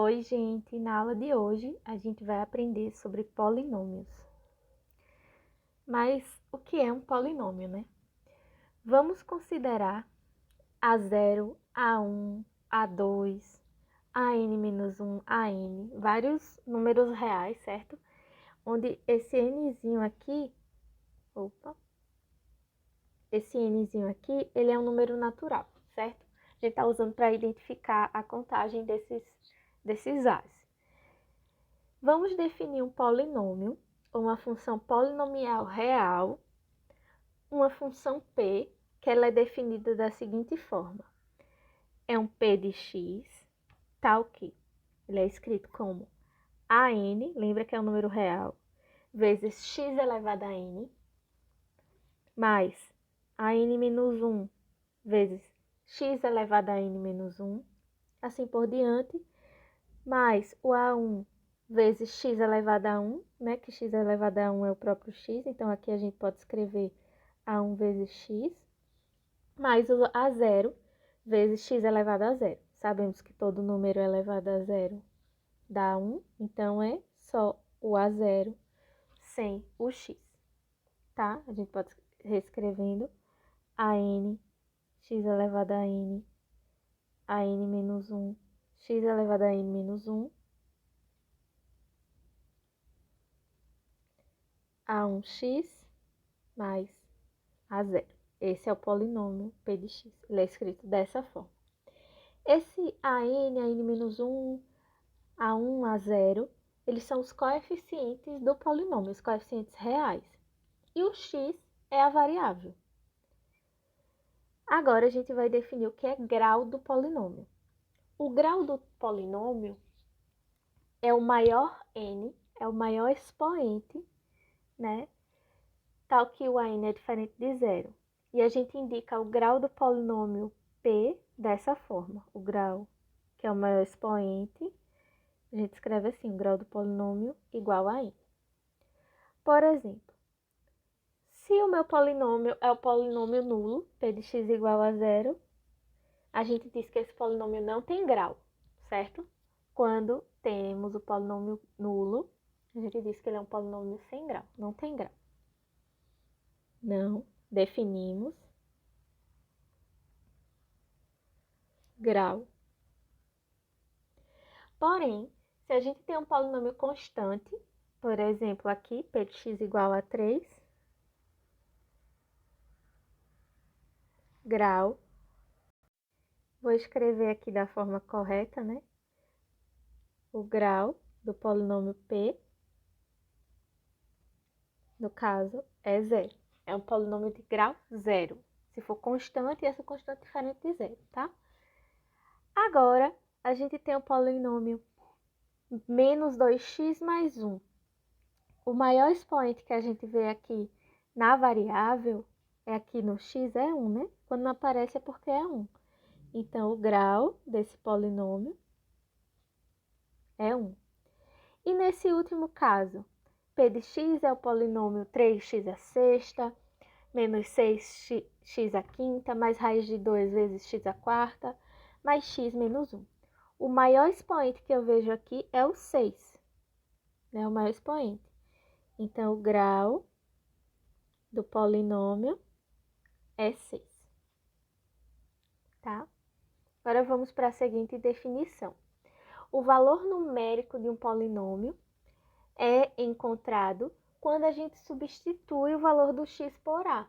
Oi, gente! Na aula de hoje a gente vai aprender sobre polinômios. Mas o que é um polinômio, né? Vamos considerar A0, A1, A2, AN-1, AN, vários números reais, certo? Onde esse Nzinho aqui, ele é um número natural, certo? A gente está usando para identificar a contagem desses As. Vamos definir um polinômio, ou uma função polinomial real, uma função P, que ela é definida da seguinte forma. É um P de x, tal que ele é escrito como AN, lembra que é um número real, vezes x elevado a n, mais AN-1 vezes x elevado a n-1, assim por diante, mais o A1 vezes x elevado a 1, né? Que x elevado a 1 é o próprio x, então aqui a gente pode escrever A1 vezes x, mais o A0 vezes x elevado a 0. Sabemos que todo número elevado a 0 dá 1, então é só o A0 sem o x, tá? A gente pode reescrevendo AN, x elevado a n, AN menos 1, x elevado a n menos 1, A1x mais A0. Esse é o polinômio P de x. Ele é escrito dessa forma. Esse AN, AN-1, A1, A0, eles são os coeficientes do polinômio, os coeficientes reais. E o x é a variável. Agora, a gente vai definir o que é grau do polinômio. O grau do polinômio é o maior n, é o maior expoente, né? Tal que o AN é diferente de zero. E a gente indica o grau do polinômio P dessa forma. O grau, que é o maior expoente, a gente escreve assim, o grau do polinômio igual a n. Por exemplo, se o meu polinômio é o polinômio nulo, P de x igual a zero, a gente diz que esse polinômio não tem grau, certo? Quando temos o polinômio nulo, a gente diz que ele é um polinômio sem grau, não tem grau. Não definimos grau. Porém, se a gente tem um polinômio constante, por exemplo, aqui, p de x igual a 3, grau, vou escrever aqui da forma correta, né? O grau do polinômio p, no caso, é zero. É um polinômio de grau zero. Se for constante, essa constante é diferente de zero, tá? Agora, a gente tem o polinômio menos 2x mais 1. O maior expoente que a gente vê aqui na variável é aqui no x, é 1, né? Quando não aparece é porque é 1. Então, o grau desse polinômio é 1. E nesse último caso, p de x é o polinômio 3x à sexta, menos 6x à quinta, mais raiz de 2 vezes x à quarta, mais x menos 1. O maior expoente que eu vejo aqui é o 6, né? O maior expoente. Então, o grau do polinômio é 6, tá? Agora, vamos para a seguinte definição. O valor numérico de um polinômio é encontrado quando a gente substitui o valor do x por a.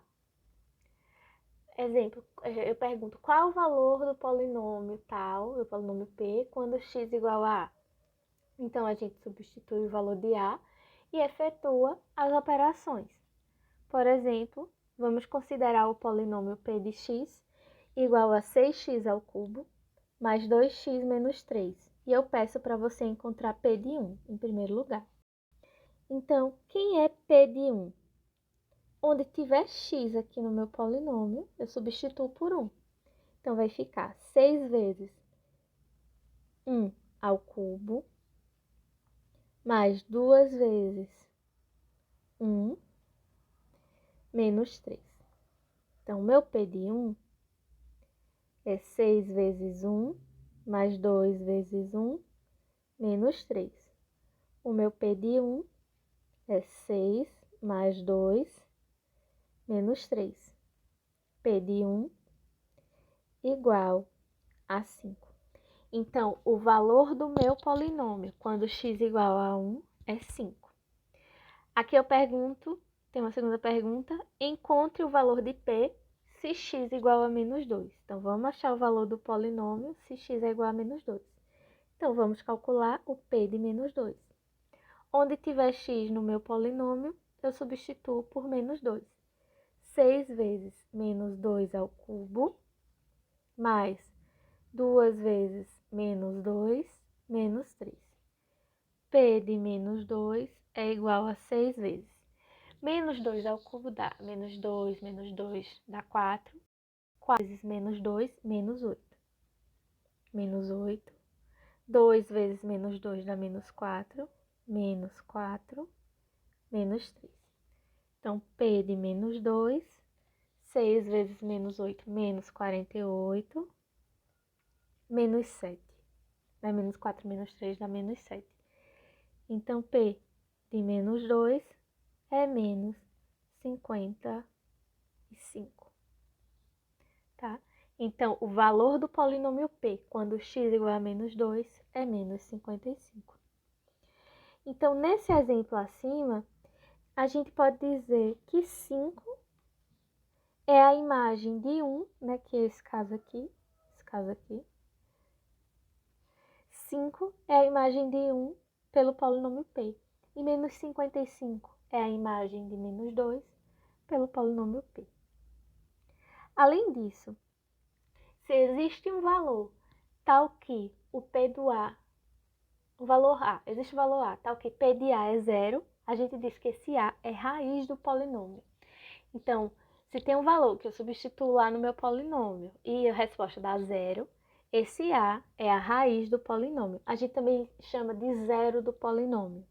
Exemplo, eu pergunto, qual é o valor do polinômio tal, do polinômio p, quando x igual a a? Então, a gente substitui o valor de a e efetua as operações. Por exemplo, vamos considerar o polinômio p de x igual a 6x ao cubo mais 2x menos 3. E eu peço para você encontrar p de 1 em primeiro lugar. Então, quem é p de 1? Onde tiver x aqui no meu polinômio, eu substituo por 1. Então, vai ficar 6 vezes 1 ao cubo, mais 2 vezes 1, menos 3. Então, o meu p de 1 é 6 vezes 1, mais 2 vezes 1, menos 3. O meu P de 1 é 6 mais 2 menos 3. P de 1 igual a 5. Então, o valor do meu polinômio, quando x igual a 1, é 5. Aqui eu pergunto, tem uma segunda pergunta, encontre o valor de P se x igual a menos 2. Então, vamos achar o valor do polinômio se x é igual a menos 2. Então, vamos calcular o P de menos 2. Onde tiver x no meu polinômio, eu substituo por menos 2. 6 vezes menos 2 ao cubo, mais 2 vezes menos 2, menos 3. P de menos 2 é igual a 6 vezes. Menos 2 ao cubo dá menos 2 dá 4. 4 vezes menos 2, menos 8. Menos 8. 2 vezes menos 2 dá menos 4. Menos 4, menos 3. Então, P de menos 2, 6 vezes menos 8, menos 48, menos 7. Dá menos 4, menos 3 dá menos 7. Então, P de menos 2 é menos 55. Tá? Então, o valor do polinômio P, quando x igual a menos 2, é menos 55. Então, nesse exemplo acima, a gente pode dizer que 5 é a imagem de 1, né, que é esse caso aqui. 5 é a imagem de 1 pelo polinômio P. E menos 55 é a imagem de menos 2 pelo polinômio P. Além disso, se existe um valor tal que o P do A, o valor A, existe o valor A tal que P de A é 0, a gente diz que esse A é raiz do polinômio. Então, se tem um valor que eu substituo lá no meu polinômio e a resposta dá 0, esse A é a raiz do polinômio. A gente também chama de zero do polinômio.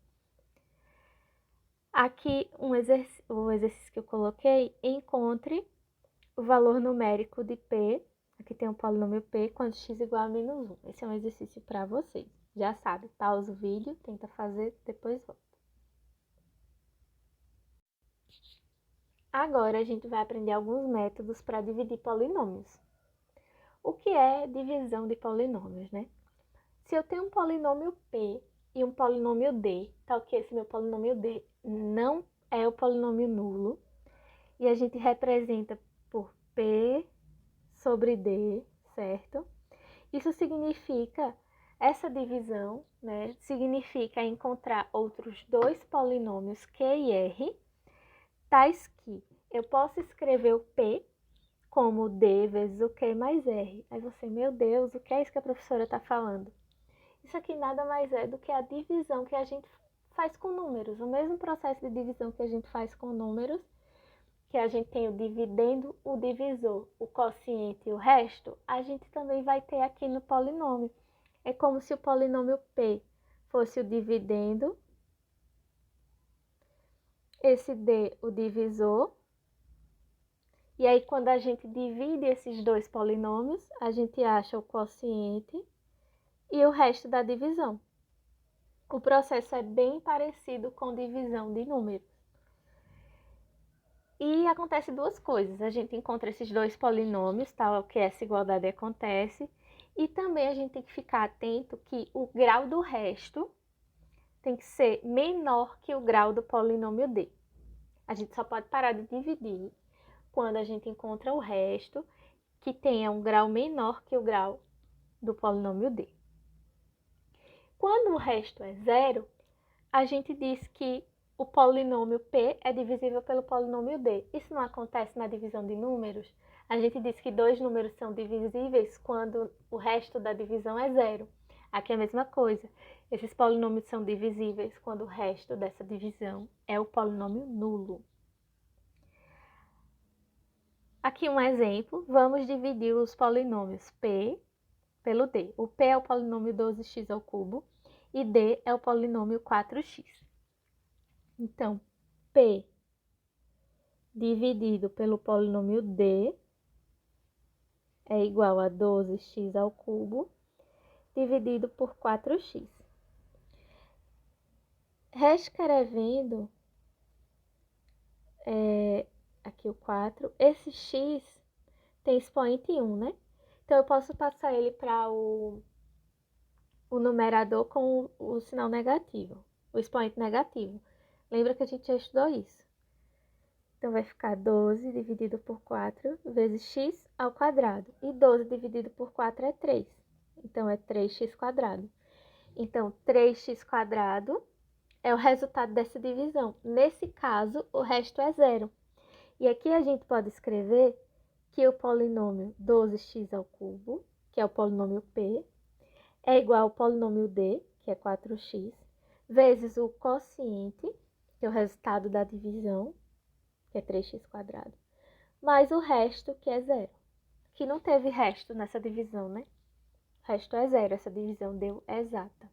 Aqui, o exercício que eu coloquei, encontre o valor numérico de P, aqui tem um polinômio P, quando x igual a menos 1. Esse é um exercício para vocês. Já sabe, pausa o vídeo, tenta fazer, depois volta. Agora, a gente vai aprender alguns métodos para dividir polinômios. O que é divisão de polinômios, né? Se eu tenho um polinômio P e um polinômio D, tal que esse meu polinômio D não é o polinômio nulo, e a gente representa por P sobre D, certo? Isso significa, essa divisão, né, significa encontrar outros dois polinômios Q e R, tais que eu posso escrever o P como D vezes o Q mais R. Aí você, meu Deus, o que é isso que a professora está falando? Isso aqui nada mais é do que a divisão que a gente faz com números. O mesmo processo de divisão que a gente faz com números, que a gente tem o dividendo, o divisor, o quociente e o resto, a gente também vai ter aqui no polinômio. É como se o polinômio P fosse o dividendo, esse D o divisor, e aí quando a gente divide esses dois polinômios, a gente acha o quociente e o resto da divisão. O processo é bem parecido com divisão de números. E acontece duas coisas, a gente encontra esses dois polinômios, tal que essa igualdade acontece, e também a gente tem que ficar atento que o grau do resto tem que ser menor que o grau do polinômio D. A gente só pode parar de dividir quando a gente encontra o resto que tenha um grau menor que o grau do polinômio D. Quando o resto é zero, a gente diz que o polinômio P é divisível pelo polinômio D. Isso não acontece na divisão de números. A gente diz que dois números são divisíveis quando o resto da divisão é zero. Aqui é a mesma coisa. Esses polinômios são divisíveis quando o resto dessa divisão é o polinômio nulo. Aqui um exemplo. Vamos dividir os polinômios P pelo D. O P é o polinômio 12x ao cubo e D é o polinômio 4x. Então, P dividido pelo polinômio D é igual a 12x ao cubo dividido por 4x. Reescrevendo, aqui o 4, esse x tem expoente 1, né? Então, eu posso passar ele para o numerador com o sinal negativo, o expoente negativo. Lembra que a gente já estudou isso? Então, vai ficar 12 dividido por 4 vezes x ao quadrado. E 12 dividido por 4 é 3. Então, é 3x quadrado. Então, 3x quadrado é o resultado dessa divisão. Nesse caso, o resto é zero. E aqui a gente pode escrever que o polinômio 12x ao cubo, que é o polinômio P, é igual ao polinômio D, que é 4x, vezes o quociente, que é o resultado da divisão, que é 3x quadrado, mais o resto, que é zero. Que não teve resto nessa divisão, né? O resto é zero, essa divisão deu exata.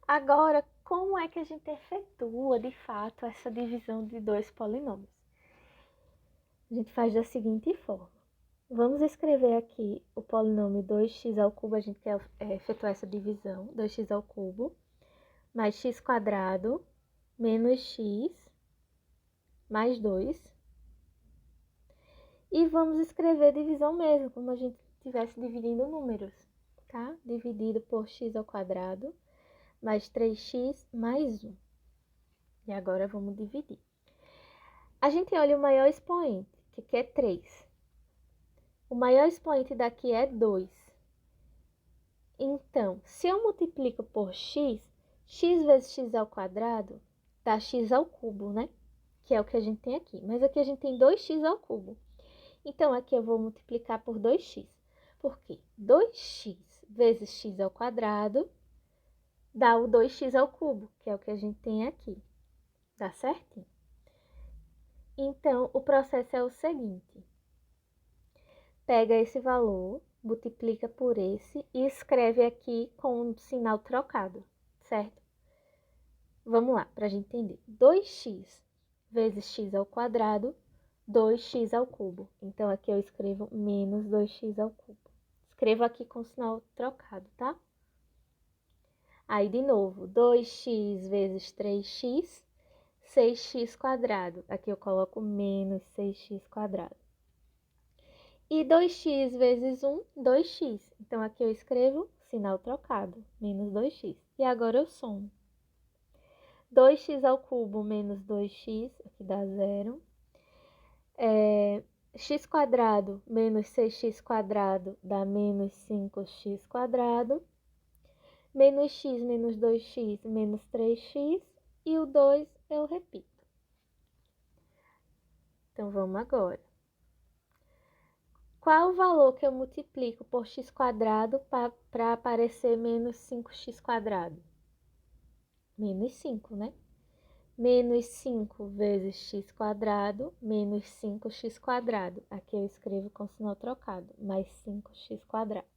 Agora, como é que a gente efetua, de fato, essa divisão de dois polinômios? A gente faz da seguinte forma. Vamos escrever aqui o polinômio 2x ao cubo, a gente quer efetuar essa divisão, 2x ao cubo, mais x quadrado, menos x, mais 2. E vamos escrever divisão mesmo, como a gente estivesse dividindo números, tá? Dividido por x ao quadrado, mais 3x, mais 1. E agora vamos dividir. A gente olha o maior expoente, que aqui é 3. O maior expoente daqui é 2. Então, se eu multiplico por x, x vezes x ao quadrado dá x ao cubo, né? Que é o que a gente tem aqui. Mas aqui a gente tem 2x ao cubo. Então, aqui eu vou multiplicar por 2x. Por quê? 2x vezes x ao quadrado dá o 2x ao cubo, que é o que a gente tem aqui. Dá certinho? Então, o processo é o seguinte. Pega esse valor, multiplica por esse e escreve aqui com um sinal trocado, certo? Vamos lá, para a gente entender. 2x vezes x ao quadrado, 2x ao cubo. Então, aqui eu escrevo menos 2x ao cubo. Escrevo aqui com o sinal trocado, tá? Aí, de novo, 2x vezes 3x, 6x quadrado. Aqui eu coloco menos 6x quadrado. E 2x vezes 1, 2x. Então, aqui eu escrevo sinal trocado, menos 2x. E agora eu somo. 2x ao cubo menos 2x, aqui dá zero. X quadrado menos 6x quadrado dá menos 5x quadrado. Menos x menos 2x menos 3x. E o 2 eu repito. Então, vamos agora. Qual o valor que eu multiplico por x quadrado para aparecer menos 5x quadrado? Menos 5, né? Menos 5 vezes x quadrado, menos 5x quadrado. Aqui eu escrevo com sinal trocado, mais 5x quadrado.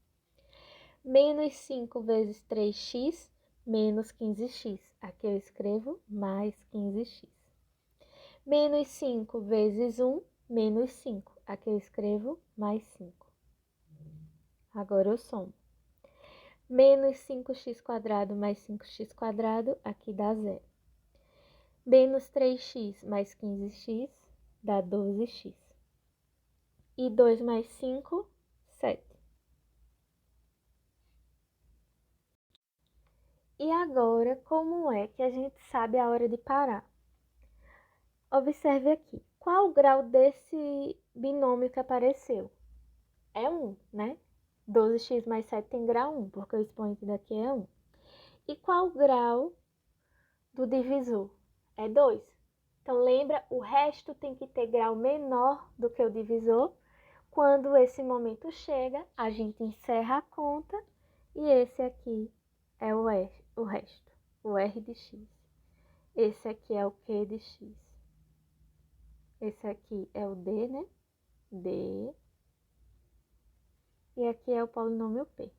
Menos 5 vezes 3x, menos 15x. Aqui eu escrevo mais 15x. Menos 5 vezes 1, menos 5. Aqui eu escrevo mais 5. Agora eu somo. Menos 5x quadrado mais 5x quadrado, aqui dá zero. Menos 3x mais 15x dá 12x. E 2 mais 5, 7. E agora, como é que a gente sabe a hora de parar? Observe aqui. Qual o grau desse binômio que apareceu? É 1, né? 12x mais 7 tem grau 1, porque o expoente daqui é 1. E qual o grau do divisor? É 2. Então, lembra, o resto tem que ter grau menor do que o divisor. Quando esse momento chega, a gente encerra a conta e esse aqui é o resto, o R de x. Esse aqui é o Q de x. Esse aqui é o D, né? D. E aqui é o polinômio P.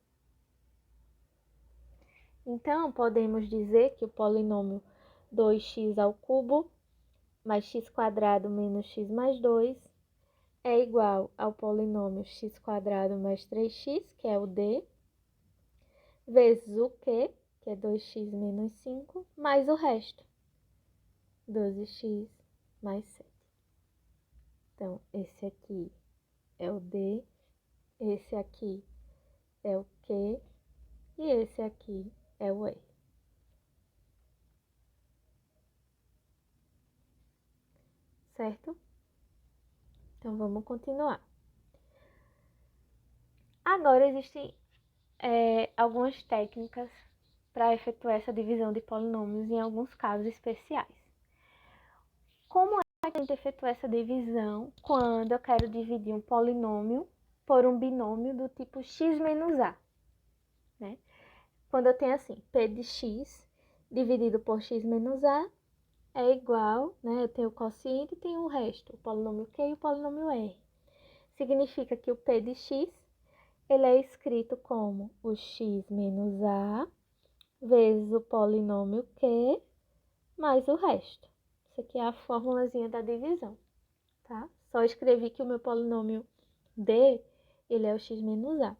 Então, podemos dizer que o polinômio 2x ao cubo mais x quadrado menos x mais 2 é igual ao polinômio x quadrado mais 3x, que é o D, vezes o Q, que é 2x menos 5, mais o resto, 12x mais 7. Então, esse aqui é o D, esse aqui é o Q e esse aqui é o R. Certo? Então, vamos continuar. Agora, existem algumas técnicas para efetuar essa divisão de polinômios em alguns casos especiais. Como é que a gente efetua essa divisão quando eu quero dividir um polinômio por um binômio do tipo x menos a? Né? Quando eu tenho assim, p de x dividido por x menos a é igual, né? Eu tenho o quociente e tenho o resto, o polinômio q e o polinômio r. Significa que o p de x ele é escrito como o x menos a vezes o polinômio q mais o resto. Isso aqui é a formulazinha da divisão, tá? Só escrevi que o meu polinômio d, ele é o x menos a.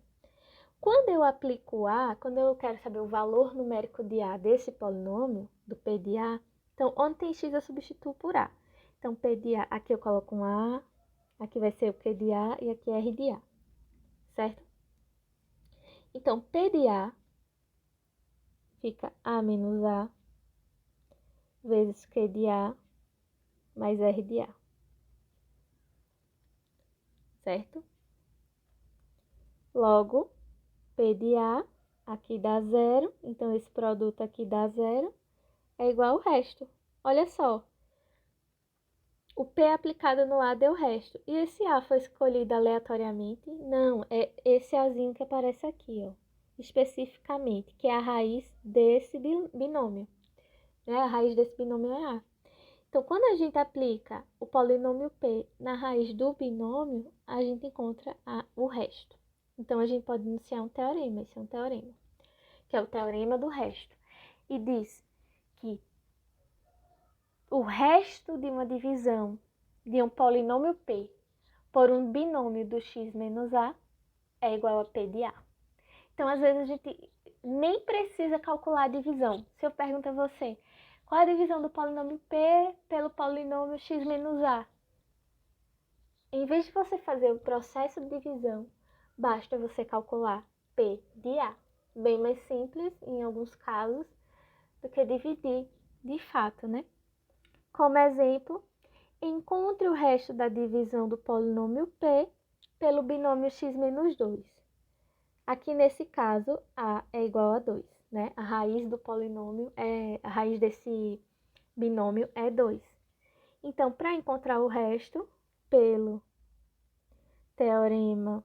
Quando eu aplico a, quando eu quero saber o valor numérico de a desse polinômio, do p de a, então, onde tem x eu substituo por a. Então, p de a, aqui eu coloco um a, aqui vai ser o q de a e aqui é r de a, certo? Então, p de a fica a menos a vezes q de a mais r de a, certo? Logo, p de a aqui dá zero, então esse produto aqui dá zero, é igual ao resto. Olha só, o P aplicado no A deu o resto. E esse A foi escolhido aleatoriamente? Não, é esse Azinho que aparece aqui, ó, especificamente, que é a raiz desse binômio. Né? A raiz desse binômio é A. Então, quando a gente aplica o polinômio P na raiz do binômio, a gente encontra o resto. Então, a gente pode iniciar um teorema, esse é um teorema, que é o teorema do resto. E diz que o resto de uma divisão de um polinômio P por um binômio do x menos a é igual a P de A. Então, às vezes, a gente nem precisa calcular a divisão. Se eu pergunto a você, qual a divisão do polinômio P pelo polinômio x menos a? Em vez de você fazer o processo de divisão, basta você calcular P de A. Bem mais simples, em alguns casos, do que dividir de fato, né? Como exemplo, encontre o resto da divisão do polinômio P pelo binômio x menos 2. Aqui nesse caso, A é igual a 2, né? A raiz do polinômio, a raiz desse binômio é 2. Então, para encontrar o resto, pelo teorema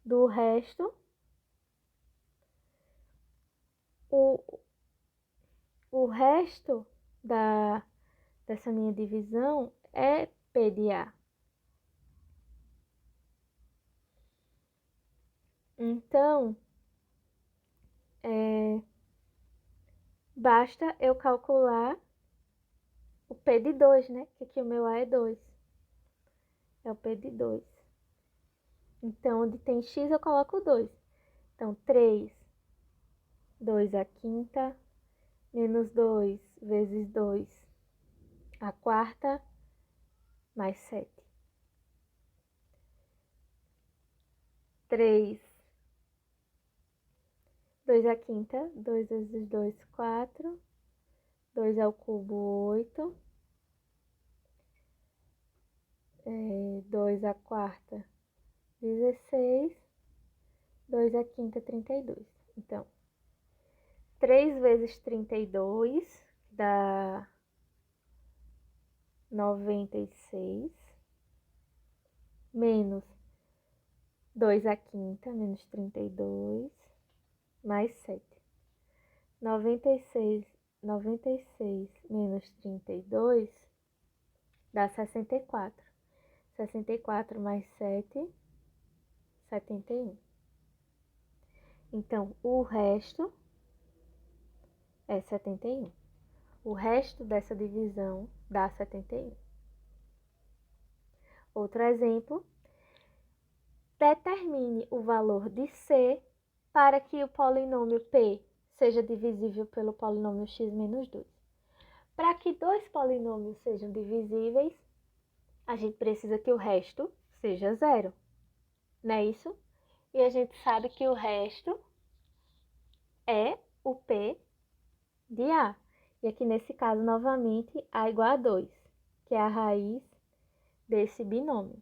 do resto, o resto dessa minha divisão é P de A. Então, basta eu calcular o P de 2, né? Que aqui o meu A é 2. É o P de 2. Então, onde tem x, eu coloco 2. Então, 3, 2 a quinta, menos 2 vezes 2 a quarta, mais 7. 3, 2 a quinta, 2 vezes 2, 4. 2 ao cubo, 8. 2 à quarta, 16. 2 à quinta, 32. Então, 3 vezes 32 dá 96. Menos 2 à quinta, menos 32, mais 7. 96 menos 32 dá 64. 64 mais 7, 71. Então, o resto é 71. O resto dessa divisão dá 71. Outro exemplo. Determine o valor de C para que o polinômio P seja divisível pelo polinômio x menos 2. Para que dois polinômios sejam divisíveis, a gente precisa que o resto seja zero, não é isso? E a gente sabe que o resto é o P de A. E aqui nesse caso, novamente, A igual a 2, que é a raiz desse binômio.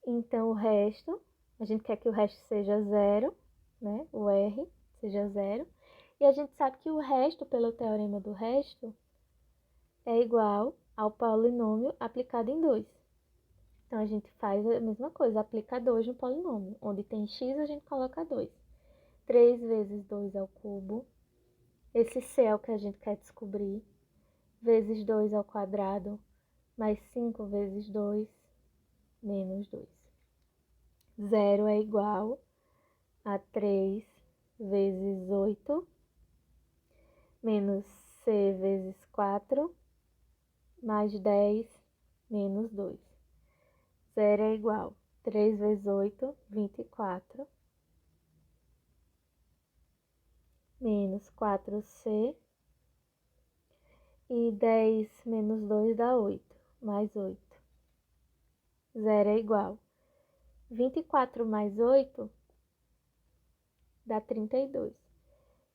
Então, o resto, a gente quer que o resto seja zero, né? O R seja zero. E a gente sabe que o resto, pelo teorema do resto, é igual ao polinômio aplicado em 2. Então, a gente faz a mesma coisa, aplica 2 no polinômio. Onde tem x, a gente coloca 2. 3 vezes 2 ao cubo. Esse c é o que a gente quer descobrir. Vezes 2 ao quadrado, mais 5 vezes 2, menos 2. Zero é igual a 3 vezes 8, menos c vezes 4, mais 10, menos 2. Zero é igual a 3 vezes 8, 24, menos 4c, e 10 menos 2 dá 8, mais 8. Zero é igual. 24 mais 8 dá 32.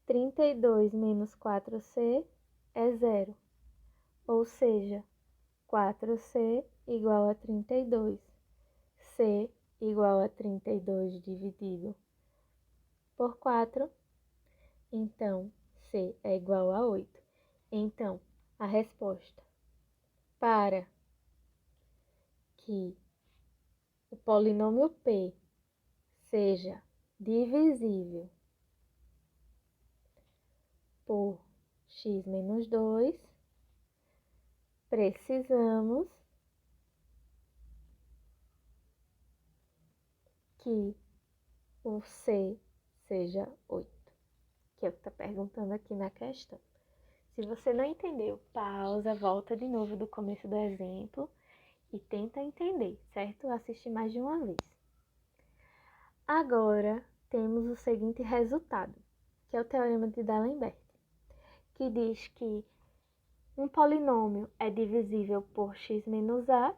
32 menos 4c é zero. Ou seja, 4c igual a 32. C igual a 32 dividido por 4. Então, C é igual a 8. Então, a resposta para que o polinômio P seja divisível por x menos 2, precisamos que o C seja 8, que é o que está perguntando aqui na questão. Se você não entendeu, pausa, volta de novo do começo do exemplo e tenta entender, certo? Assiste mais de uma vez. Agora, temos o seguinte resultado, que é o teorema de D'Alembert, que diz que um polinômio é divisível por x menos a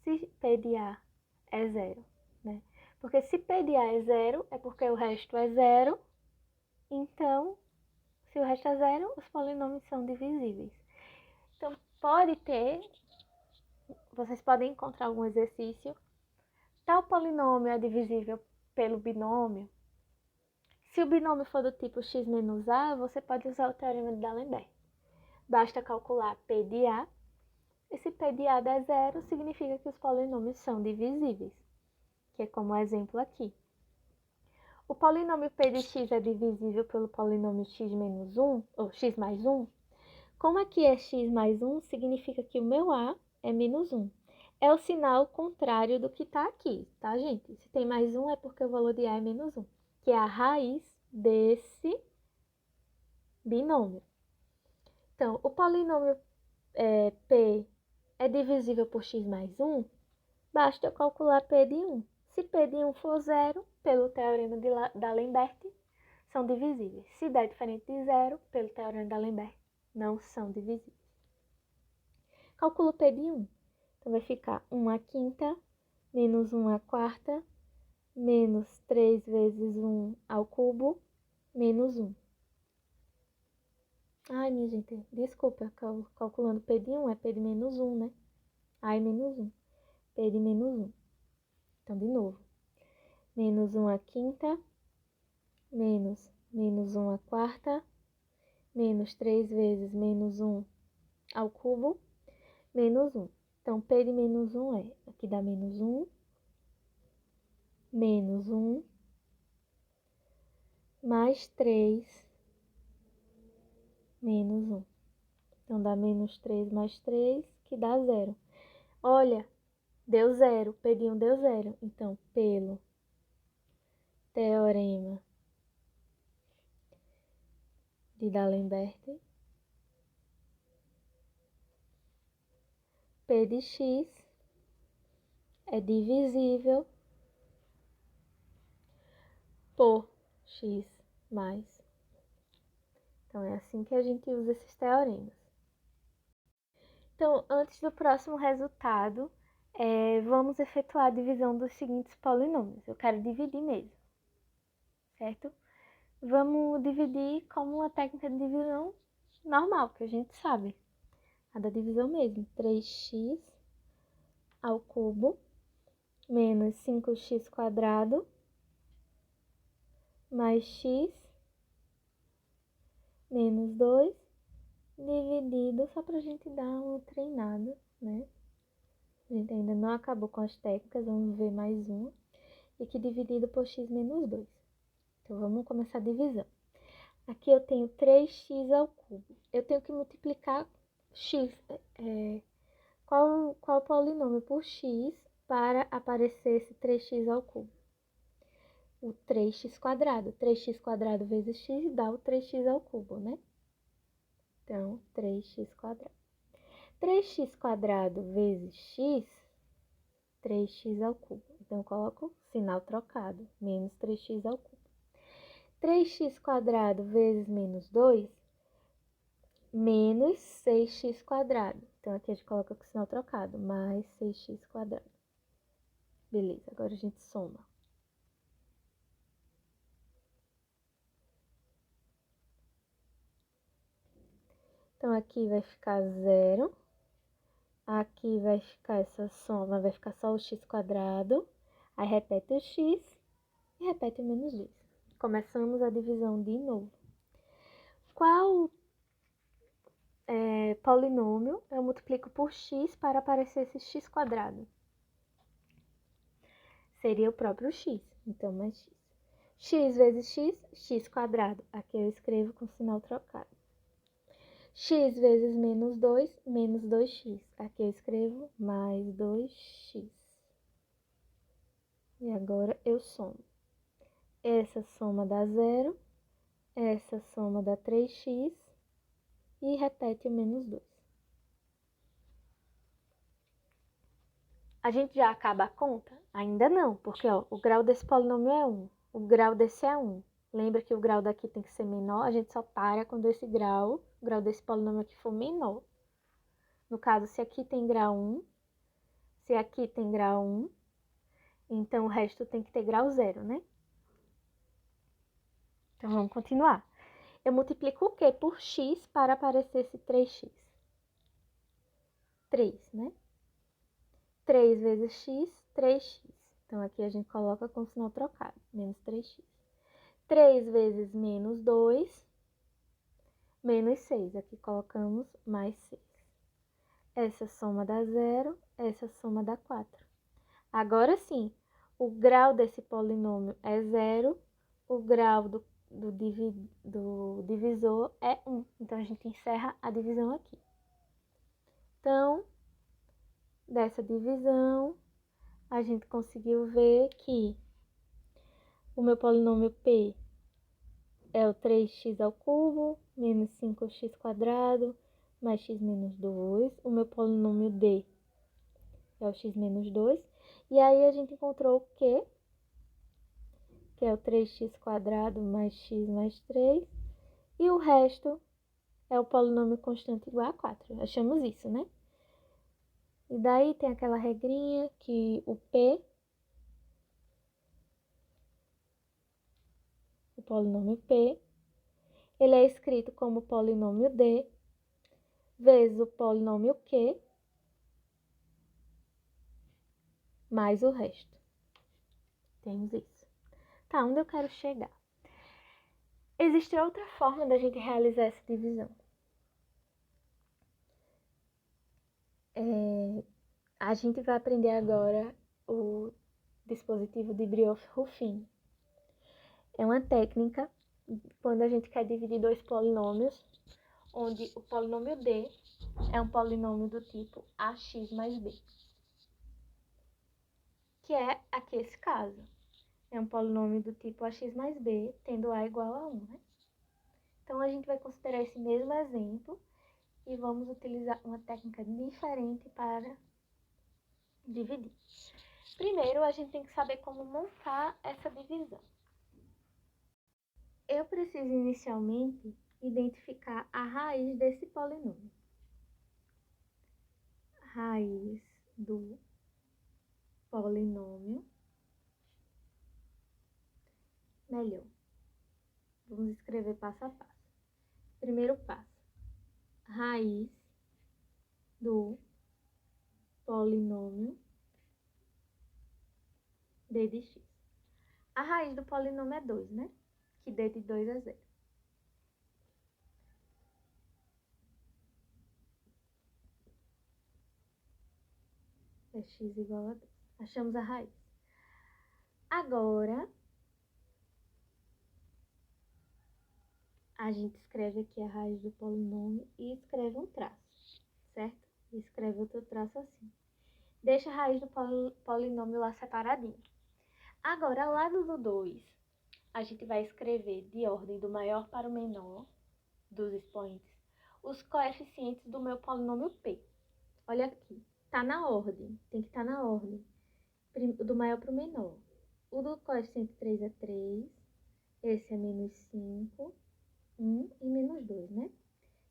se P de A é zero, né? Porque se P de A é zero, é porque o resto é zero, então, se o resto é zero, os polinômios são divisíveis. Então, vocês podem encontrar algum exercício. Tal polinômio é divisível pelo binômio. Se o binômio for do tipo x menos a, você pode usar o teorema de D'Alembert. Basta calcular P de A. E se P de A der zero, significa que os polinômios são divisíveis, que é como o exemplo aqui. O polinômio P de x é divisível pelo polinômio x menos 1, ou x mais 1. Como aqui é x mais 1, significa que o meu A é menos 1. É o sinal contrário do que está aqui, tá, gente? Se tem mais 1, é porque o valor de A é menos 1, que é a raiz desse binômio. Então, o polinômio P é divisível por x mais 1, basta eu calcular P de 1. Se P de 1 for zero, pelo teorema de D'Alembert, são divisíveis. Se der diferente de zero, pelo teorema de D'Alembert, não são divisíveis. Calculo P de 1. Então, vai ficar 1 à quinta, menos 1 à quarta, menos 3 vezes 1 ao cubo, menos 1. Ai, minha gente, desculpa, calculando P de 1 é P de menos 1, né? Ai, menos 1. P de menos 1. Então, de novo. Menos 1 à quinta, menos 1 à quarta, menos 3 vezes menos 1 ao cubo, menos 1. Então, P de menos 1 é, aqui dá menos 1, menos 1, mais 3, menos 1. Então, dá menos 3 mais 3, que dá 0. Olha, deu 0, P de 1 deu 0. Então, pelo teorema de D'Alembert, P de x é divisível por x mais Então, é assim que a gente usa esses teoremas. Então, antes do próximo resultado, vamos efetuar a divisão dos seguintes polinômios. Eu quero dividir mesmo, certo? Vamos dividir como uma técnica de divisão normal, que a gente sabe. A da divisão mesmo. 3x ao cubo menos 5x quadrado mais x menos 2 dividido, só para a gente dar uma treinada, né? A gente ainda não acabou com as técnicas, vamos ver mais uma. E que dividido por x menos 2. Então, vamos começar a divisão. Aqui eu tenho 3x ao cubo. Eu tenho que multiplicar x, qual polinômio por x para aparecer esse 3x ao cubo? O 3x quadrado. 3x quadrado vezes x dá o 3x ao cubo, né? Então, 3x quadrado. 3x quadrado vezes x, 3x ao cubo. Então, eu coloco sinal trocado, menos 3x ao cubo. 3x quadrado vezes menos 2, menos 6x quadrado. Então, aqui a gente coloca com sinal trocado, mais 6x quadrado. Beleza, agora a gente soma. Então, aqui vai ficar 0. Aqui vai ficar essa soma, vai ficar só o x quadrado. Aí, repete o x e repete o menos 2. Começamos a divisão de novo. Qual polinômio eu multiplico por x para aparecer esse x quadrado? Seria o próprio x, então mais x. X vezes x, x quadrado. Aqui eu escrevo com sinal trocado. X vezes menos 2, menos 2x. Aqui eu escrevo mais 2x. E agora eu somo. Essa soma dá 0, essa soma dá 3x e repete o menos 2. A gente já acaba a conta? Ainda não, porque ó, o grau desse polinômio é 1, o grau desse é 1. Lembra que o grau daqui tem que ser menor, a gente só para quando esse grau, o grau desse polinômio aqui for menor. No caso, se aqui tem grau 1, se aqui tem grau 1, então o resto tem que ter grau 0, né? Então, vamos continuar. Eu multiplico o quê? Por x para aparecer esse 3x. 3, né? 3 vezes x, 3x. Então, aqui a gente coloca com o sinal trocado, menos 3x. 3 vezes menos 2, menos 6. Aqui colocamos mais 6. Essa soma dá 0, essa soma dá 4. Agora sim, o grau desse polinômio é 0, o grau do divisor é 1. Então, a gente encerra a divisão aqui. Então, dessa divisão, a gente conseguiu ver que o meu polinômio P é o 3x ao cubo, menos 5x quadrado, mais x menos 2. O meu polinômio D é o x menos 2. E aí, a gente encontrou o Q, que é o 3x quadrado mais x mais 3. E o resto é o polinômio constante igual a 4. Achamos isso, né? E daí tem aquela regrinha que o P, o polinômio P, ele é escrito como polinômio D vezes o polinômio Q mais o resto. Temos isso. Tá, onde eu quero chegar? Existe outra forma da gente realizar essa divisão. A gente vai aprender agora o dispositivo de Brioff-Ruffin. É uma técnica quando a gente quer dividir dois polinômios, onde o polinômio D é um polinômio do tipo ax mais b, que é aqui esse caso. É um polinômio do tipo ax mais b, tendo a igual a 1, né? Então, a gente vai considerar esse mesmo exemplo e vamos utilizar uma técnica diferente para dividir. Primeiro, a gente tem que saber como montar essa divisão. Eu preciso inicialmente identificar a raiz desse polinômio. Raiz do polinômio. Melhor. Vamos escrever passo a passo. Primeiro passo. Raiz do polinômio d de x. A raiz do polinômio é 2, né? Que d de 2 é 0. É x igual a 2. Achamos a raiz. Agora, a gente escreve aqui a raiz do polinômio e escreve um traço, certo? E escreve outro traço assim. Deixa a raiz do polinômio lá separadinho. Agora, ao lado do 2, a gente vai escrever de ordem do maior para o menor dos expoentes os coeficientes do meu polinômio P. Olha aqui, tá na ordem, tem que estar na ordem, do maior para o menor. O do coeficiente 3 é 3, esse é menos 5, 1 e menos 2, né?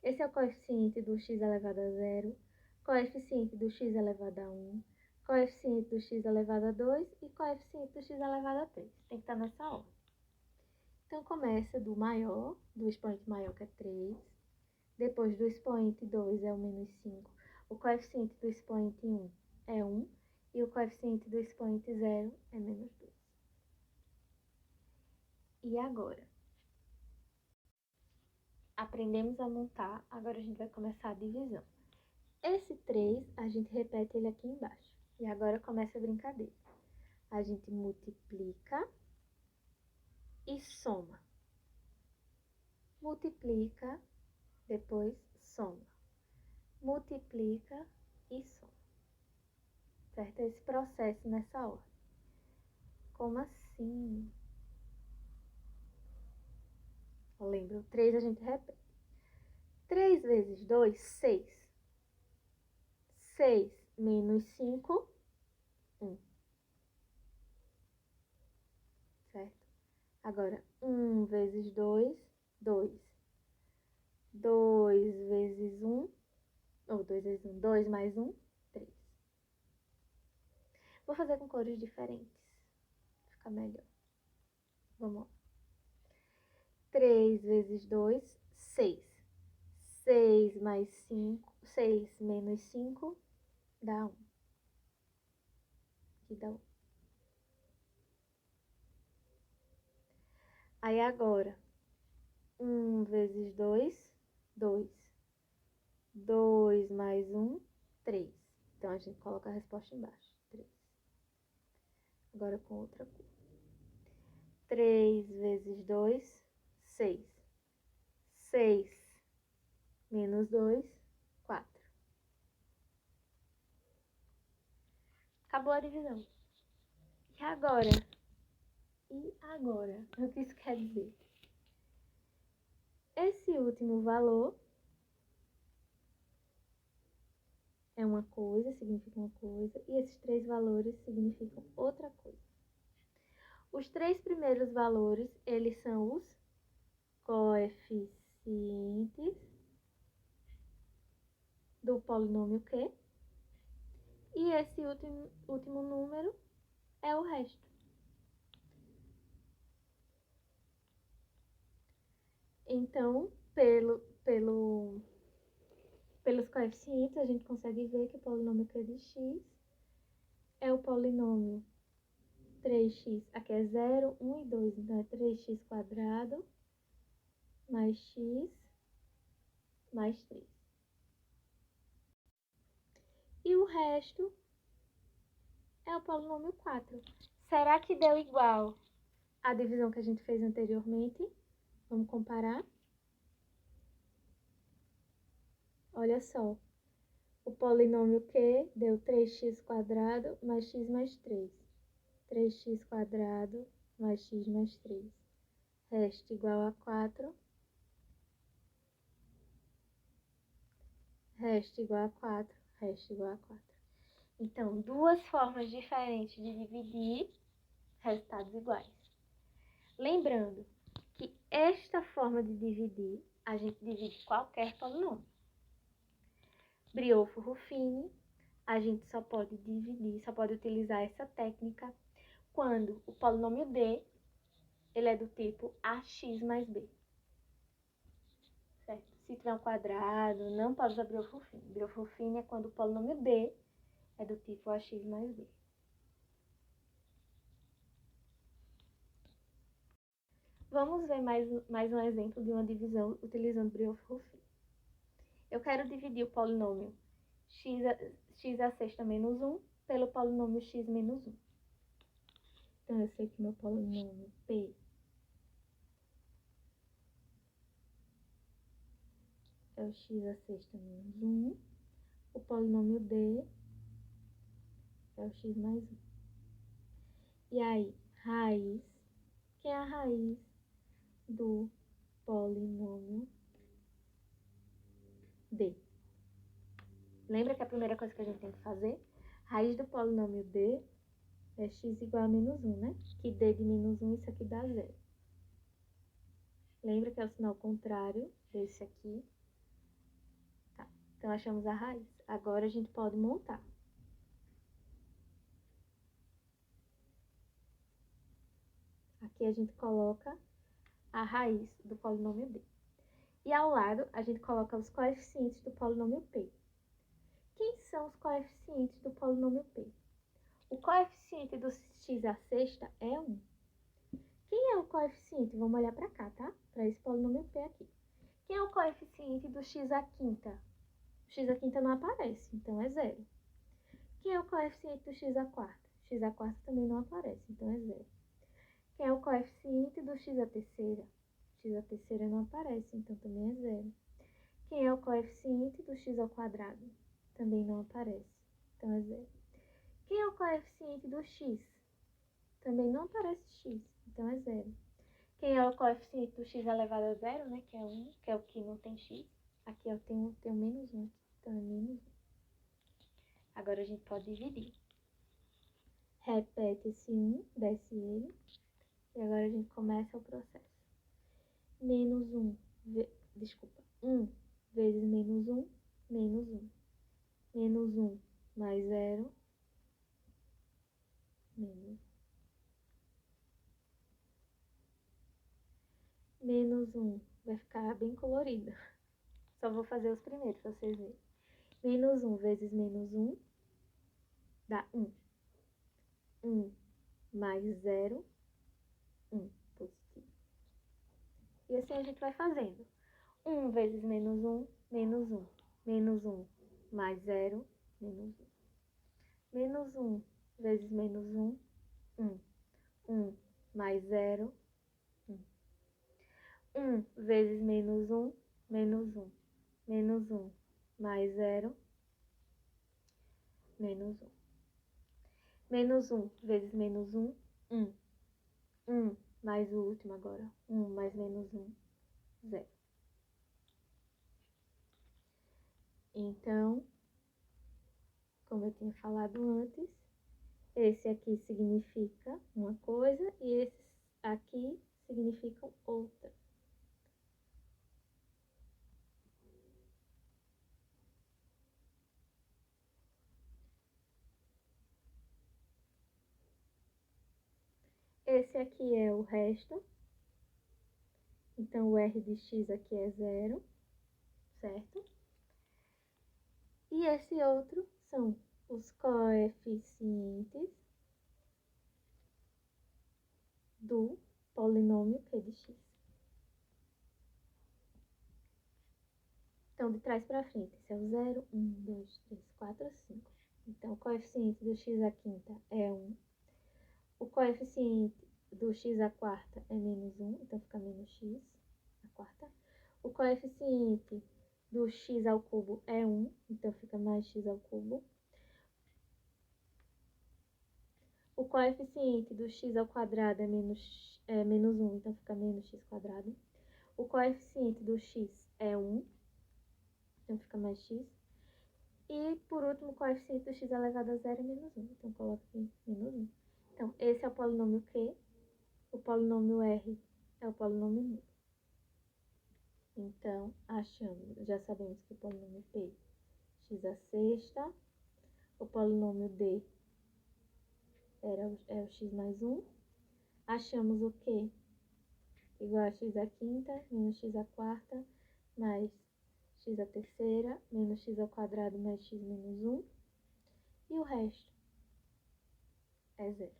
Esse é o coeficiente do x elevado a 0, coeficiente do x elevado a 1, coeficiente do x elevado a 2 e coeficiente do x elevado a 3. Tem que estar nessa ordem. Então, começa do maior, do expoente maior, que é 3. Depois do expoente 2 é o menos 5. O coeficiente do expoente 1 é 1. E o coeficiente do expoente 0 é menos 2. E agora? Aprendemos a montar, agora a gente vai começar a divisão. Esse 3, a gente repete ele aqui embaixo. E agora começa a brincadeira. A gente multiplica e soma. Multiplica, depois soma. Multiplica e soma. Certo? Esse processo nessa ordem. Como assim? Lembra, o 3 a gente repete. 3 vezes 2, 6. 6 menos 5, 1. Certo? Agora, 1 vezes 2, 2. 2 vezes 1, ou 2 vezes 1, 2 mais 1, 3. Vou fazer com cores diferentes, fica melhor. Vamos lá. 3 vezes 2, 6. 6 mais 5, 6 menos 5, dá 1. Aqui dá 1. Aí agora, 1 vezes 2, 2. 2 mais 1, 3. Então, a gente coloca a resposta embaixo, 3. Agora com outra cor. 3 vezes 2, 6. 6 menos 2, 4. Acabou a divisão. E agora? O que isso quer dizer? Esse último valor é uma coisa, significa uma coisa, e esses 3 valores significam outra coisa. Os 3 primeiros valores, eles são os coeficientes do polinômio Q, e esse último número é o resto. Então, pelos coeficientes, a gente consegue ver que o polinômio Q de x é o polinômio 3x, aqui é 0, 1 e 2, então é 3x quadrado mais x mais 3. E o resto é o polinômio 4. Será que deu igual à divisão que a gente fez anteriormente? Vamos comparar? Olha só. O polinômio Q deu 3x quadrado mais x mais 3. 3x quadrado mais x mais 3. Resta igual a 4. Resta igual a 4. Resta igual a 4. Então, duas formas diferentes de dividir resultados iguais. Lembrando que esta forma de dividir, a gente divide qualquer polinômio. Briolfo-Ruffini, a gente só pode dividir, só pode utilizar essa técnica quando o polinômio D, ele é do tipo ax mais b. Certo? Se tiver um quadrado, não pode usar Briolfo-Ruffini. Briolfo-Ruffini é quando o polinômio D é do tipo ax mais b. Vamos ver mais um exemplo de uma divisão utilizando Briolfo-Ruffini. Eu quero dividir o polinômio x à sexta menos 1 pelo polinômio x menos 1. Então, eu sei que meu polinômio P é o x à sexta menos 1. O polinômio D é o x mais 1. E aí, raiz, que é a raiz do polinômio D? Lembra que a primeira coisa que a gente tem que fazer? Raiz do polinômio D é x igual a menos 1, né? Que D de menos 1, isso aqui dá 0. Lembra que é o sinal contrário desse aqui? Tá. Então, achamos a raiz. Agora, a gente pode montar. Aqui a gente coloca a raiz do polinômio D. E ao lado, a gente coloca os coeficientes do polinômio P. Quem são os coeficientes do polinômio P? O coeficiente do x à sexta é 1. Quem é o coeficiente? Vamos olhar para cá, tá? Para esse polinômio P aqui. Quem é o coeficiente do x à quinta? O x à quinta não aparece, então é 0. Quem é o coeficiente do x à quarta? X à quarta também não aparece, então é 0. Quem é o coeficiente do x à terceira? X à terceira não aparece, então também é 0. Quem é o coeficiente do x ao quadrado? Também não aparece, então é 0. Quem é o coeficiente do x? Também não aparece x, então é 0. Quem é o coeficiente do x elevado a 0, né? Que é 1, que é o que não tem x. Aqui eu tenho menos 1, então é menos 1. Agora a gente pode dividir. Repete esse 1, desce ele. E agora a gente começa o processo. Menos 1, 1 vezes menos 1, menos 1. Menos 1 mais 0, menos. Menos 1 vai ficar bem colorido. Só vou fazer os primeiros para vocês verem. Menos 1 vezes menos 1 dá 1. 1 mais 0, 1 positivo. E assim a gente vai fazendo. 1 vezes menos 1, menos 1. Menos 1 mais 0, menos 1. Menos 1 vezes menos 1, 1. 1 mais 0, 1. 1 vezes menos 1, menos 1. Menos 1 mais 0, menos 1. Menos 1 vezes menos 1, 1. 1 mais o último agora. 1 mais menos 1, 0. Então, como eu tinha falado antes, esse aqui significa uma coisa e esses aqui significam outra. Esse aqui é o resto. Então, o R de x aqui é 0, certo? E esse outro são os coeficientes do polinômio Q de x. Então, de trás para frente, esse é o 0, 1, 2, 3, 4, 5. Então, o coeficiente do x à quinta é 1. O coeficiente do x à quarta é menos 1, então fica menos x à quarta. O coeficiente do x ao cubo é 1, então fica mais x ao cubo. O coeficiente do x ao quadrado é menos 1, então fica menos x quadrado. O coeficiente do x é 1, então fica mais x. E, por último, o coeficiente do x elevado a 0 é menos 1, então coloca aqui menos 1. Então, esse é o polinômio Q. O polinômio R é o polinômio nulo. Então, achamos, já sabemos que o polinômio P, x à sexta, o polinômio D é o x mais 1. Achamos o Q igual a x à quinta, menos x à quarta, mais x à terceira, menos x ao quadrado, mais x menos 1. E o resto é zero.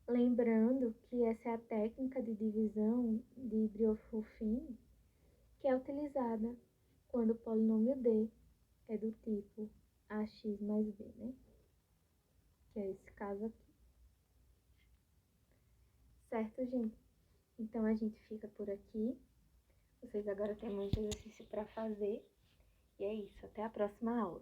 Lembrando que essa é a técnica de divisão de Briouf-Ruffin que é utilizada quando o polinômio D é do tipo ax mais b, né? Que é esse caso aqui. Certo, gente? Então, a gente fica por aqui. Vocês agora têm muito exercício para fazer. E é isso. Até a próxima aula.